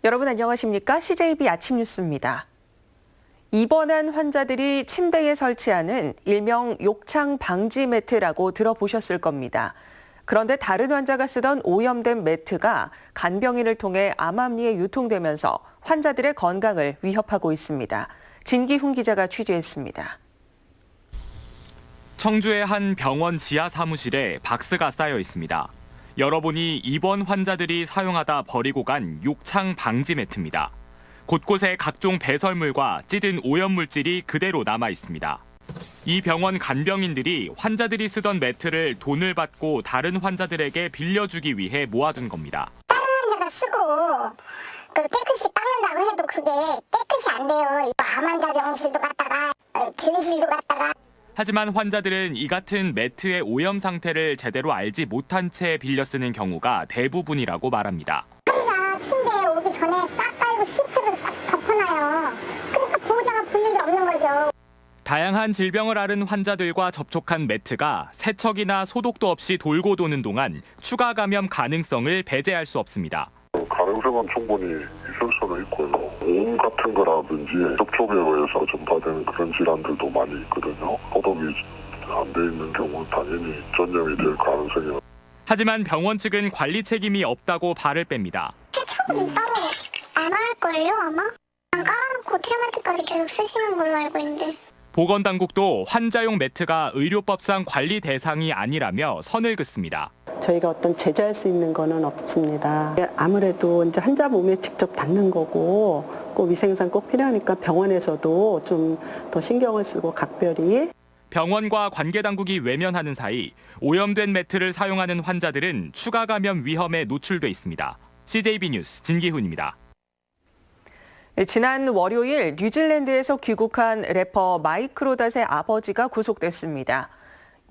여러분 안녕하십니까? CJB 아침 뉴스입니다. 입원한 환자들이 침대에 설치하는 일명 욕창 방지 매트라고 들어보셨을 겁니다. 그런데 다른 환자가 쓰던 오염된 매트가 간병인을 통해 암암리에 유통되면서 환자들의 건강을 위협하고 있습니다. 진기훈 기자가 취재했습니다. 청주의 한 병원 지하 사무실에 박스가 쌓여 있습니다. 열어보니 입원 환자들이 사용하다 버리고 간 욕창 방지 매트입니다. 곳곳에 각종 배설물과 찌든 오염물질이 그대로 남아 있습니다. 이 병원 간병인들이 환자들이 쓰던 매트를 돈을 받고 다른 환자들에게 빌려주기 위해 모아둔 겁니다. 다른 환자가 쓰고 깨끗이 닦는다고 해도 그게 깨끗이 안 돼요. 암 환자 병실도 갔다가 진실도 갔다가. 하지만 환자들은 이 같은 매트의 오염 상태를 제대로 알지 못한 채 빌려 쓰는 경우가 대부분이라고 말합니다. 환자 침대에 오기 전에 싹 깔고 시트를 싹 덮어놔요. 그러니까 보호자가 볼 일이 없는 거죠. 다양한 질병을 앓은 환자들과 접촉한 매트가 세척이나 소독도 없이 돌고 도는 동안 추가 감염 가능성을 배제할 수 없습니다. 가능성은 충분히 있을 수는 있고요. 오음 같은 거라든지 접촉에 의해서 전파되는 그런 질환들도 많이 있거든요. 소독이 안 돼 있는 경우는 당연히 전염이 될 가능성이. 하지만 병원 측은 관리 책임이 없다고 발을 뺍니다. 세척은 따로 안 할걸요 아마? 깔아놓고 테마트까지 계속 쓰시는 걸로 알고 있는데. 보건당국도 환자용 매트가 의료법상 관리 대상이 아니라며 선을 긋습니다. 저희가 어떤 제재할 수 있는 거는 없습니다. 아무래도 이제 환자 몸에 직접 닿는 거고 꼭 위생상 꼭 필요하니까 병원에서도 좀 더 신경을 쓰고 각별히. 병원과 관계당국이 외면하는 사이 오염된 매트를 사용하는 환자들은 추가 감염 위험에 노출돼 있습니다. CJB 뉴스 진기훈입니다. 지난 월요일 뉴질랜드에서 귀국한 래퍼 마이크로닷의 아버지가 구속됐습니다.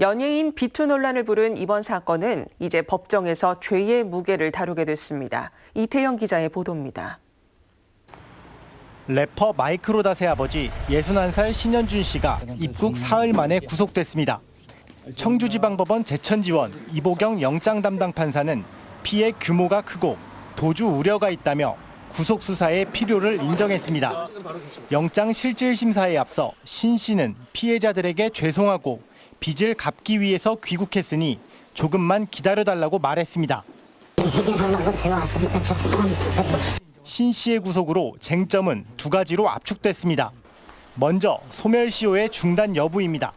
연예인 비투 논란을 부른 이번 사건은 이제 법정에서 죄의 무게를 다루게 됐습니다. 이태영 기자의 보도입니다. 래퍼 마이크로닷의 아버지 61살 신현준 씨가 입국 사흘 만에 구속됐습니다. 청주지방법원 제천지원 이보경 영장 담당 판사는 피해 규모가 크고 도주 우려가 있다며 구속 수사의 필요를 인정했습니다. 영장 실질 심사에 앞서 신 씨는 피해자들에게 죄송하고 빚을 갚기 위해서 귀국했으니 조금만 기다려달라고 말했습니다. 신 씨의 구속으로 쟁점은 두 가지로 압축됐습니다. 먼저 소멸시효의 중단 여부입니다.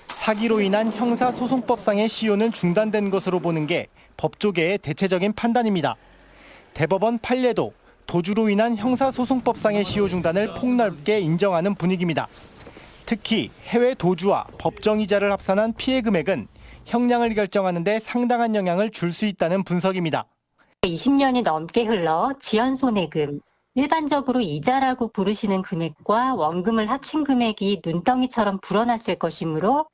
사기로 인한 형사소송법상의 시효는 중단된 것으로 보는 게 법조계의 대체적인 판단입니다. 대법원 판례도 도주로 인한 형사소송법상의 시효 중단을 폭넓게 인정하는 분위기입니다. 특히 해외 도주와 법정이자를 합산한 피해 금액은 형량을 결정하는 데 상당한 영향을 줄 수 있다는 분석입니다. 20년이 넘게 흘러 지연손해금, 일반적으로 이자라고 부르시는 금액과 원금을 합친 금액이 눈덩이처럼 불어났을 것이므로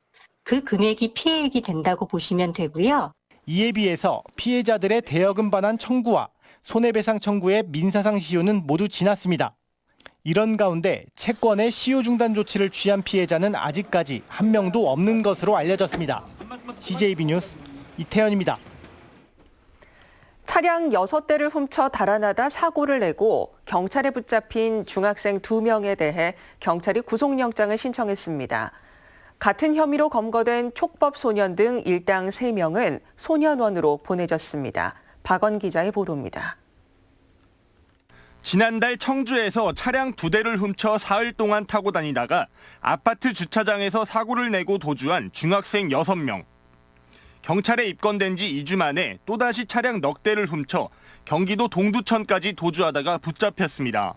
그 금액이 피해액이 된다고 보시면 되고요. 이에 비해서 피해자들의 대여금 반환 청구와 손해배상 청구의 민사상 시효는 모두 지났습니다. 이런 가운데 채권의 시효 중단 조치를 취한 피해자는 아직까지 한 명도 없는 것으로 알려졌습니다. CJB 뉴스 이태현입니다. 차량 6대를 훔쳐 달아나다 사고를 내고 경찰에 붙잡힌 중학생 2명에 대해 경찰이 구속영장을 신청했습니다. 같은 혐의로 검거된 촉법 소년 등 일당 3명은 소년원으로 보내졌습니다. 박원 기자의 보도입니다. 지난달 청주에서 차량 2대를 훔쳐 사흘 동안 타고 다니다가 아파트 주차장에서 사고를 내고 도주한 중학생 6명. 경찰에 입건된 지 2주 만에 또다시 차량 넉 대를 훔쳐 경기도 동두천까지 도주하다가 붙잡혔습니다.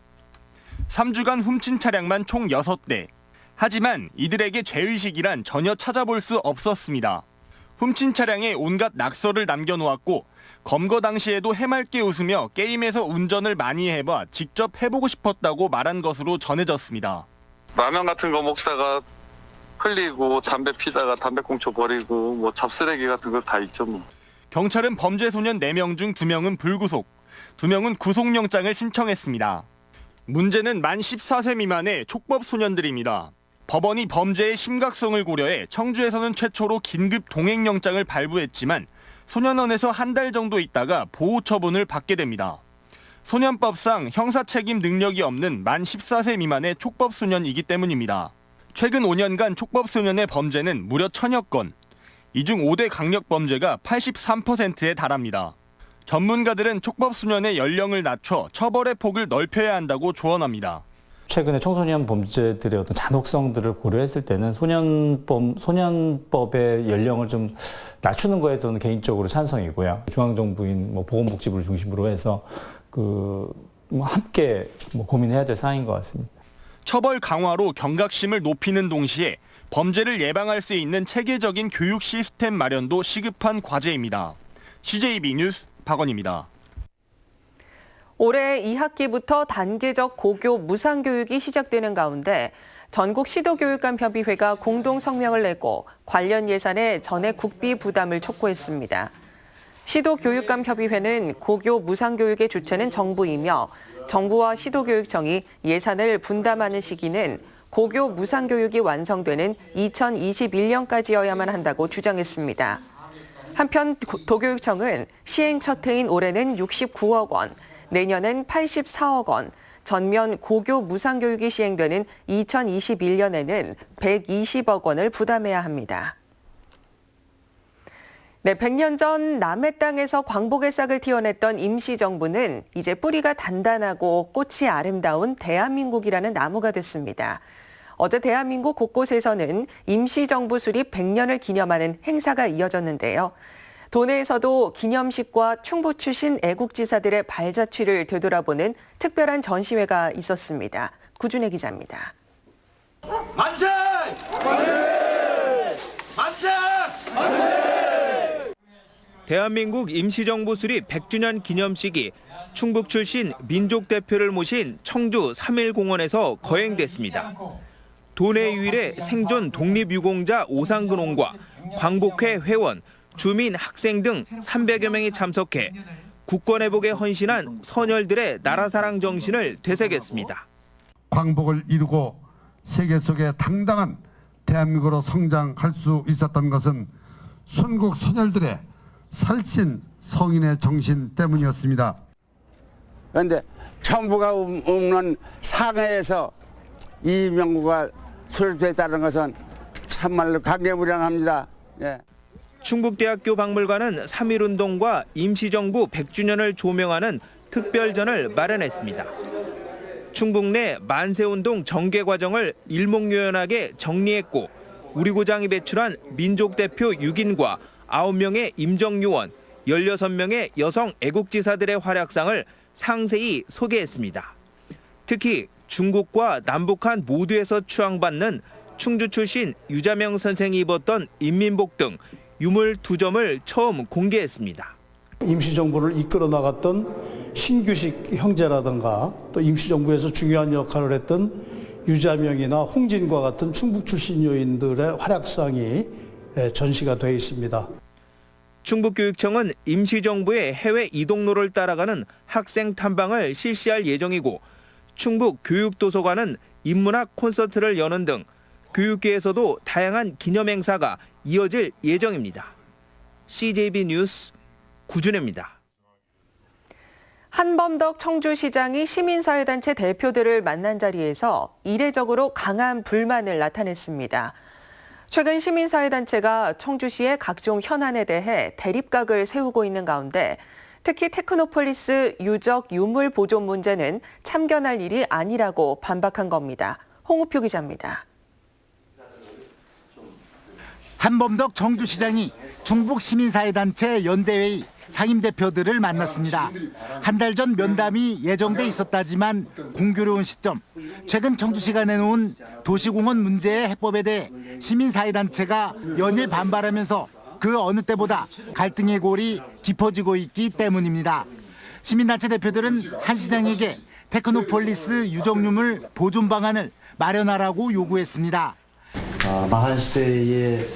3주간 훔친 차량만 총 6대. 하지만 이들에게 죄의식이란 전혀 찾아볼 수 없었습니다. 훔친 차량에 온갖 낙서를 남겨놓았고 검거 당시에도 해맑게 웃으며 게임에서 운전을 많이 해봐 직접 해보고 싶었다고 말한 것으로 전해졌습니다. 라면 같은 거 먹다가 흘리고 담배 피다가 담배꽁초 버리고 뭐 잡쓰레기 같은 거 다 있죠 뭐. 경찰은 범죄 소년 4명 중 2명은 불구속, 2명은 구속영장을 신청했습니다. 문제는 만 14세 미만의 촉법 소년들입니다. 법원이 범죄의 심각성을 고려해 청주에서는 최초로 긴급 동행영장을 발부했지만 소년원에서 한 달 정도 있다가 보호 처분을 받게 됩니다. 소년법상 형사책임 능력이 없는 만 14세 미만의 촉법소년이기 때문입니다. 최근 5년간 촉법소년의 범죄는 무려 1000여 건, 이 중 5대 강력범죄가 83%에 달합니다. 전문가들은 촉법소년의 연령을 낮춰 처벌의 폭을 넓혀야 한다고 조언합니다. 최근에 청소년 범죄들의 어떤 잔혹성들을 고려했을 때는 소년법의 연령을 좀 낮추는 거에 저는 개인적으로 찬성이고요. 중앙정부인 보건복지부를 중심으로 해서 함께 고민해야 될 사안인 것 같습니다. 처벌 강화로 경각심을 높이는 동시에 범죄를 예방할 수 있는 체계적인 교육 시스템 마련도 시급한 과제입니다. CJB 뉴스 박원입니다. 올해 2학기부터 단계적 고교 무상교육이 시작되는 가운데 전국 시도교육감협의회가 공동 성명을 내고 관련 예산의 전액 국비 부담을 촉구했습니다. 시도교육감협의회는 고교 무상교육의 주체는 정부이며 정부와 시도교육청이 예산을 분담하는 시기는 고교 무상교육이 완성되는 2021년까지여야만 한다고 주장했습니다. 한편 도교육청은 시행 첫 해인 올해는 69억 원, 내년엔 84억 원, 전면 고교 무상교육이 시행되는 2021년에는 120억 원을 부담해야 합니다. 네, 100년 전 남의 땅에서 광복의 싹을 틔워냈던 임시정부는 이제 뿌리가 단단하고 꽃이 아름다운 대한민국이라는 나무가 됐습니다. 어제 대한민국 곳곳에서는 임시정부 수립 100년을 기념하는 행사가 이어졌는데요. 도내에서도 기념식과 충북 출신 애국지사들의 발자취를 되돌아보는 특별한 전시회가 있었습니다. 구준혜 기자입니다. 만세! 만세! 만세! 대한민국 임시정부 수립 100주년 기념식이 충북 출신 민족 대표를 모신 청주 3.1공원에서 거행됐습니다. 도내 유일의 생존 독립유공자 오상근홍과 광복회 회원, 주민, 학생 등 300여 명이 참석해 국권회복에 헌신한 선열들의 나라사랑 정신을 되새겼습니다. 광복을 이루고 세계 속에 당당한 대한민국으로 성장할 수 있었던 것은 순국 선열들의 살신 성인의 정신 때문이었습니다. 그런데 정부가 없는 상해에서 이명구가 수립됐다는 것은 참말로 감개무량합니다. 예. 충북대학교 박물관은 3.1운동과 임시정부 100주년을 조명하는 특별전을 마련했습니다. 충북 내 만세운동 전개 과정을 일목요연하게 정리했고 우리고장이 배출한 민족대표 6인과 9명의 임정요원, 16명의 여성 애국지사들의 활약상을 상세히 소개했습니다. 특히 중국과 남북한 모두에서 추앙받는 충주 출신 유자명 선생이 입었던 인민복 등 유물 2점을 처음 공개했습니다. 임시정부를 이끌어 나갔던 신규식 형제라든가 또 임시정부에서 중요한 역할을 했던 유자명이나 홍진과 같은 충북 출신 요인들의 활약상이 전시가 되어 있습니다. 충북교육청은 임시정부의 해외 이동로를 따라가는 학생 탐방을 실시할 예정이고 충북교육도서관은 인문학 콘서트를 여는 등 교육계에서도 다양한 기념행사가 이어질 예정입니다. CJB 뉴스 구준혜입니다. 한범덕 청주시장이 시민사회단체 대표들을 만난 자리에서 이례적으로 강한 불만을 나타냈습니다. 최근 시민사회단체가 청주시의 각종 현안에 대해 대립각을 세우고 있는 가운데 특히 테크노폴리스 유적 유물 보존 문제는 참견할 일이 아니라고 반박한 겁니다. 홍우표 기자입니다. 한범덕 청주시장이 충북시민사회단체 연대회의 상임대표들을 만났습니다. 한 달 전 면담이 예정돼 있었다지만 공교로운 시점, 최근 청주시가 내놓은 도시공원 문제의 해법에 대해 시민사회단체가 연일 반발하면서 그 어느 때보다 갈등의 골이 깊어지고 있기 때문입니다. 시민단체 대표들은 한 시장에게 테크노폴리스 유적유물 보존 방안을 마련하라고 요구했습니다. 마한시대의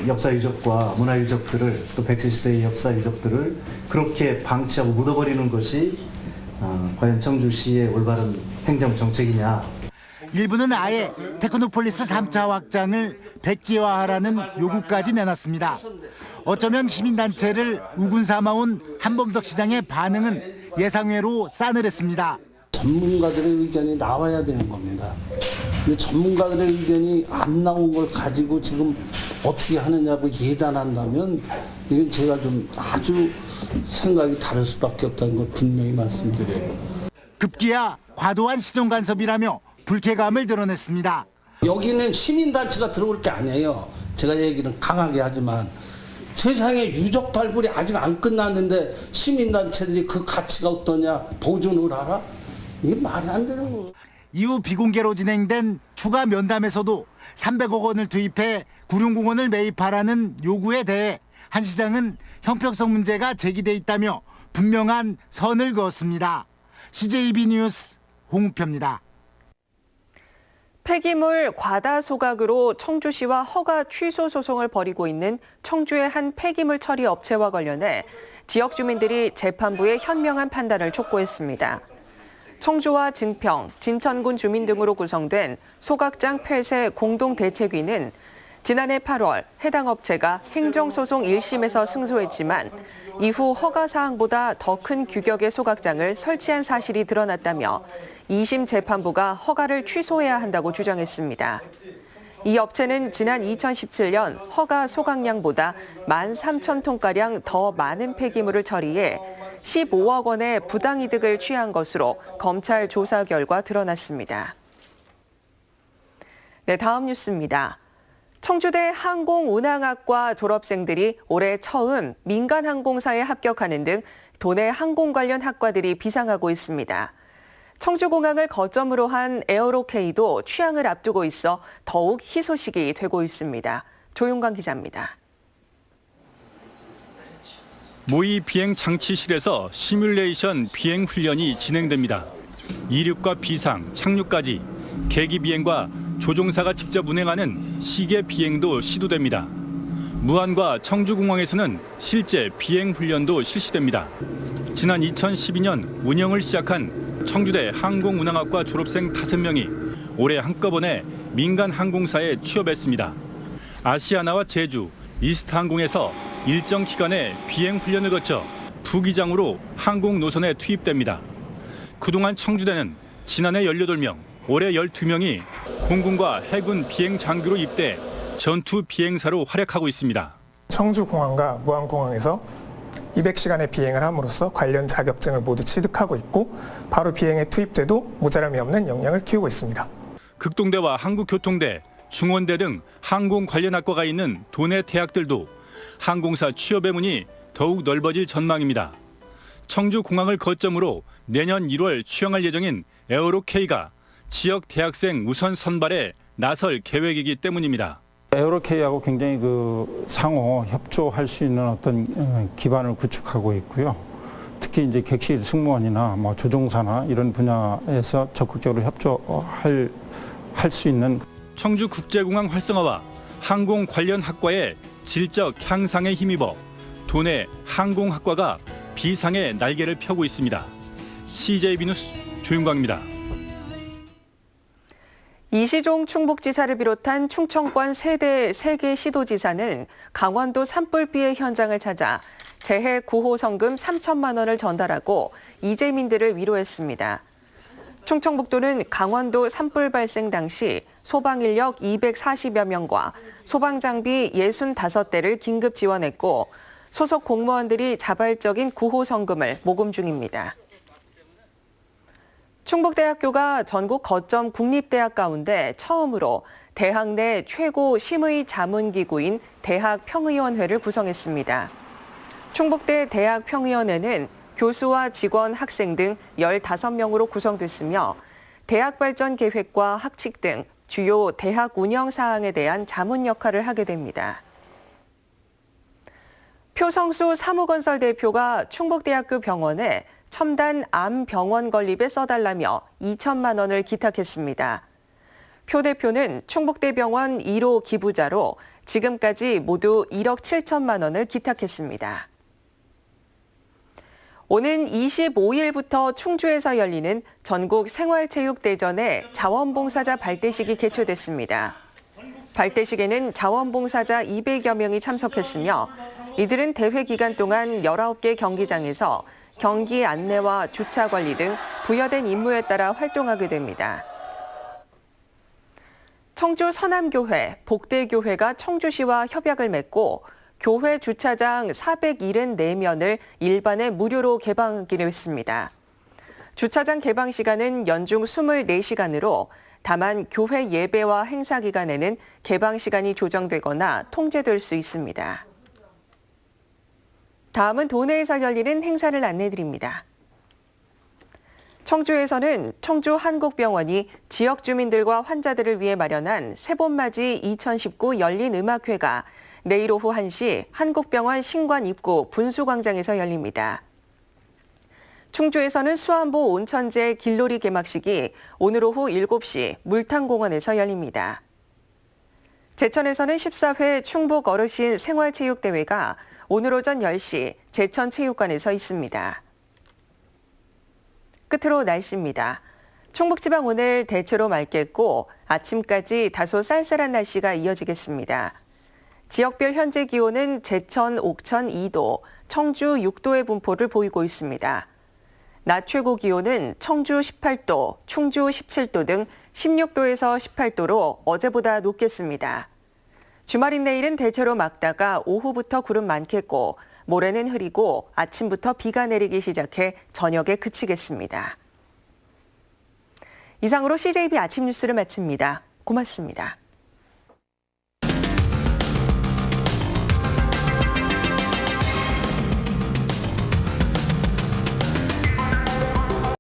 역사 유적과 문화 유적들을 또 백제시대의 역사 유적들을 그렇게 방치하고 묻어버리는 것이 과연 청주시의 올바른 행정 정책이냐. 일부는 아예 테크노폴리스 3차 확장을 백지화하라는 요구까지 내놨습니다. 어쩌면 시민단체를 우군 삼아온 한범덕 시장의 반응은 예상외로 싸늘했습니다. 전문가들의 의견이 나와야 되는 겁니다. 근데 전문가들의 의견이 안 나온 걸 가지고 지금 어떻게 하느냐고 예단한다면 이건 제가 좀 아주 생각이 다를 수밖에 없다는 걸 분명히 말씀드려요. 급기야 과도한 시정 간섭이라며 불쾌감을 드러냈습니다. 여기는 시민단체가 들어올 게 아니에요. 제가 얘기는 강하게 하지만 세상에 유적 발굴이 아직 안 끝났는데 시민단체들이 그 가치가 어떠냐 보존을 하라? 이게 말이 안 되는 거예요. 이후 비공개로 진행된 추가 면담에서도 300억 원을 투입해 구룡공원을 매입하라는 요구에 대해 한 시장은 형평성 문제가 제기돼 있다며 분명한 선을 그었습니다. CJB 뉴스 홍우표입니다. 폐기물 과다 소각으로 청주시와 허가 취소 소송을 벌이고 있는 청주의 한 폐기물 처리 업체와 관련해 지역 주민들이 재판부의 현명한 판단을 촉구했습니다. 청주와 증평, 진천군 주민 등으로 구성된 소각장 폐쇄 공동대책위는 지난해 8월 해당 업체가 행정소송 1심에서 승소했지만 이후 허가 사항보다 더 큰 규격의 소각장을 설치한 사실이 드러났다며 2심 재판부가 허가를 취소해야 한다고 주장했습니다. 이 업체는 지난 2017년 허가 소각량보다 13,000톤가량 더 많은 폐기물을 처리해 15억 원의 부당이득을 취한 것으로 검찰 조사 결과 드러났습니다. 네, 다음 뉴스입니다. 청주대 항공운항학과 졸업생들이 올해 처음 민간항공사에 합격하는 등 도내 항공 관련 학과들이 비상하고 있습니다. 청주공항을 거점으로 한 에어로케이도 취항을 앞두고 있어 더욱 희소식이 되고 있습니다. 조용관 기자입니다. 모의 비행 장치실에서 시뮬레이션 비행 훈련이 진행됩니다. 이륙과 비상, 착륙까지 계기 비행과 조종사가 직접 운행하는 시계 비행도 시도됩니다. 무안과 청주공항에서는 실제 비행 훈련도 실시됩니다. 지난 2012년 운영을 시작한 청주대 항공운항학과 졸업생 5명이 올해 한꺼번에 민간 항공사에 취업했습니다. 아시아나와 제주, 이스타항공에서 일정 기간의 비행 훈련을 거쳐 부기장으로 항공 노선에 투입됩니다. 그동안 청주대는 지난해 18명, 올해 12명이 공군과 해군 비행 장교로 입대 전투 비행사로 활약하고 있습니다. 청주공항과 무안공항에서 200시간의 비행을 함으로써 관련 자격증을 모두 취득하고 있고 바로 비행에 투입돼도 모자람이 없는 역량을 키우고 있습니다. 극동대와 한국교통대, 중원대 등 항공 관련 학과가 있는 도내 대학들도 항공사 취업의 문이 더욱 넓어질 전망입니다. 청주공항을 거점으로 내년 1월 취항할 예정인 에어로케이가 지역 대학생 우선 선발에 나설 계획이기 때문입니다. 에어로케이하고 굉장히 상호 협조할 수 있는 어떤 기반을 구축하고 있고요. 특히 이제 객실 승무원이나 조종사나 이런 분야에서 적극적으로 협조할 수 있는 청주국제공항 활성화와 항공 관련 학과의 질적 향상에 힘입어 도내 항공학과가 비상의 날개를 펴고 있습니다. CJB 뉴스 조윤광입니다. 이시종 충북지사를 비롯한 충청권 3개 시도지사는 강원도 산불 피해 현장을 찾아 재해 구호 성금 3천만 원을 전달하고 이재민들을 위로했습니다. 충청북도는 강원도 산불 발생 당시 소방 인력 240여 명과 소방 장비 65대를 긴급 지원했고 소속 공무원들이 자발적인 구호 성금을 모금 중입니다. 충북대학교가 전국 거점 국립대학 가운데 처음으로 대학 내 최고 심의 자문기구인 대학평의원회를 구성했습니다. 충북대 대학평의원회는 교수와 직원, 학생 등 15명으로 구성됐으며 대학 발전 계획과 학칙 등 주요 대학 운영 사항에 대한 자문 역할을 하게 됩니다. 표성수 사무건설 대표가 충북대학교 병원에 첨단 암 병원 건립에 써달라며 2천만 원을 기탁했습니다. 표 대표는 충북대병원 1호 기부자로 지금까지 모두 1억 7천만 원을 기탁했습니다. 오는 25일부터 충주에서 열리는 전국 생활체육대전의 자원봉사자 발대식이 개최됐습니다. 발대식에는 자원봉사자 200여 명이 참석했으며 이들은 대회 기간 동안 19개 경기장에서 경기 안내와 주차 관리 등 부여된 임무에 따라 활동하게 됩니다. 청주 서남교회, 복대교회가 청주시와 협약을 맺고 교회 주차장 474면을 일반에 무료로 개방하기로 했습니다. 주차장 개방 시간은 연중 24시간으로 다만 교회 예배와 행사 기간에는 개방 시간이 조정되거나 통제될 수 있습니다. 다음은 도내에서 열리는 행사를 안내드립니다. 청주에서는 청주 한국병원이 지역 주민들과 환자들을 위해 마련한 새봄맞이 2019 열린음악회가 내일 오후 1시 한국병원 신관 입구 분수광장에서 열립니다. 충주에서는 수안보 온천제 길놀이 개막식이 오늘 오후 7시 물탕공원에서 열립니다. 제천에서는 14회 충북 어르신 생활체육대회가 오늘 오전 10시 제천체육관에서 있습니다. 끝으로 날씨입니다. 충북지방 오늘 대체로 맑겠고 아침까지 다소 쌀쌀한 날씨가 이어지겠습니다. 지역별 현재 기온은 제천, 옥천 2도, 청주 6도의 분포를 보이고 있습니다. 낮 최고 기온은 청주 18도, 충주 17도 등 16도에서 18도로 어제보다 높겠습니다. 주말인 내일은 대체로 맑다가 오후부터 구름 많겠고 모레는 흐리고 아침부터 비가 내리기 시작해 저녁에 그치겠습니다. 이상으로 CJB 아침 뉴스를 마칩니다. 고맙습니다.